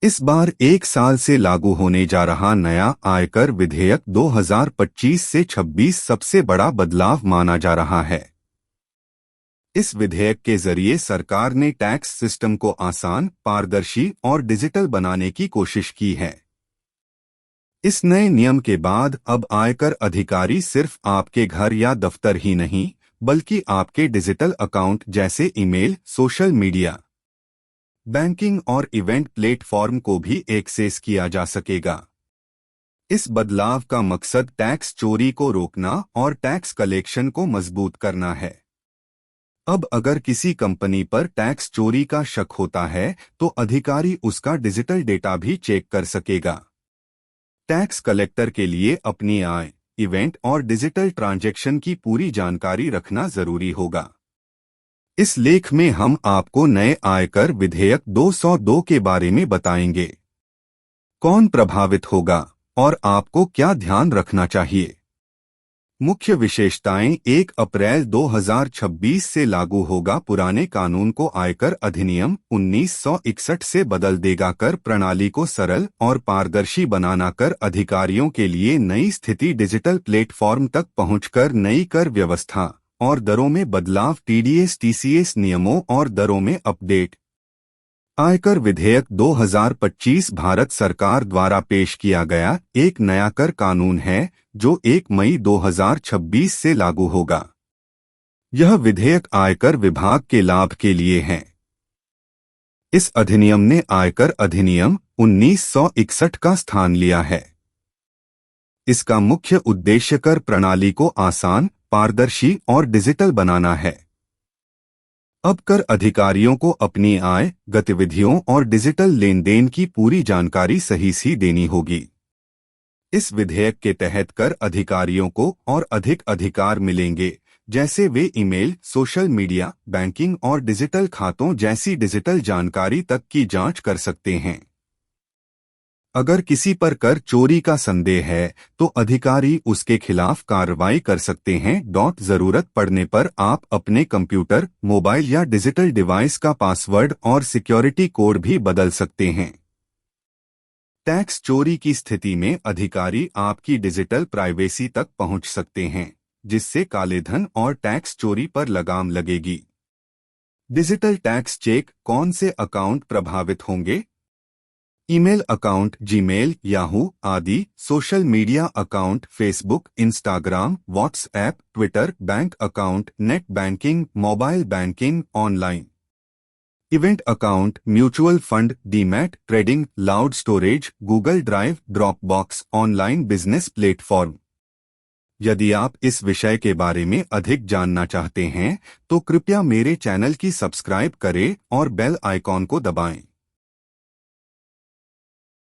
इस बार 1 साल से लागू होने जा रहा नया आयकर विधेयक 2025 से 26 सबसे बड़ा बदलाव माना जा रहा है। इस विधेयक के जरिए सरकार ने टैक्स सिस्टम को आसान, पारदर्शी और डिजिटल बनाने की कोशिश की है। इस नए नियम के बाद अब आयकर अधिकारी सिर्फ आपके घर या दफ्तर ही नहीं, बल्कि आपके डिजिटल अकाउंट जैसे ईमेल, सोशल मीडिया, बैंकिंग और इवेंट प्लेटफॉर्म को भी एक्सेस किया जा सकेगा। इस बदलाव का मकसद टैक्स चोरी को रोकना और टैक्स कलेक्शन को मजबूत करना है। अब अगर किसी कंपनी पर टैक्स चोरी का शक होता है, तो अधिकारी उसका डिजिटल डेटा भी चेक कर सकेगा। टैक्स कलेक्टर के लिए अपनी आय, इवेंट और डिजिटल ट्रांजैक्शन की पूरी जानकारी रखना जरूरी होगा। इस लेख में हम आपको नए आयकर विधेयक 202 के बारे में बताएंगे। कौन प्रभावित होगा और आपको क्या ध्यान रखना चाहिए। मुख्य विशेषताएं 1 अप्रैल 2026 से लागू होगा। पुराने कानून को आयकर अधिनियम 1961 से बदल देगा। कर प्रणाली को सरल और पारदर्शी बनाना। कर अधिकारियों के लिए नई स्थिति। डिजिटल प्लेटफॉर्म तक पहुंचकर नई कर व्यवस्था और दरों में बदलाव। टीडीएस टीसीएस नियमों और दरों में अपडेट। आयकर विधेयक 2025 भारत सरकार द्वारा पेश किया गया एक नया कर कानून है, जो 1 मई 2026 से लागू होगा। यह विधेयक आयकर विभाग के लाभ के लिए है। इस अधिनियम ने आयकर अधिनियम 1961 का स्थान लिया है। इसका मुख्य उद्देश्य कर प्रणाली को आसान, पारदर्शी और डिजिटल बनाना है। अब कर अधिकारियों को अपनी आय, गतिविधियों और डिजिटल लेनदेन की पूरी जानकारी सही से देनी होगी। इस विधेयक के तहत कर अधिकारियों को और अधिक अधिकार मिलेंगे, जैसे वे ईमेल, सोशल मीडिया, बैंकिंग और डिजिटल खातों जैसी डिजिटल जानकारी तक की जांच कर सकते हैं। अगर किसी पर कर चोरी का संदेह है, तो अधिकारी उसके खिलाफ कार्रवाई कर सकते हैं। जरूरत पड़ने पर आप अपने कंप्यूटर, मोबाइल या डिजिटल डिवाइस का पासवर्ड और सिक्योरिटी कोड भी बदल सकते हैं। टैक्स चोरी की स्थिति में अधिकारी आपकी डिजिटल प्राइवेसी तक पहुंच सकते हैं, जिससे कालेधन और टैक्स चोरी पर लगाम लगेगी। Digital tax check. कौन से अकाउंट प्रभावित होंगे। ईमेल अकाउंट जीमेल, याहू आदि। Social media account Facebook, Instagram, WhatsApp, Twitter. Bank account net banking, mobile banking, online. Event account mutual fund, demat, trading, cloud storage, Google drive, Dropbox. Online business platform. यदि आप इस विषय के बारे में अधिक जानना चाहते हैं, तो कृपया मेरे चैनल की सब्सक्राइब करें और बेल आइकॉन को दबाएं।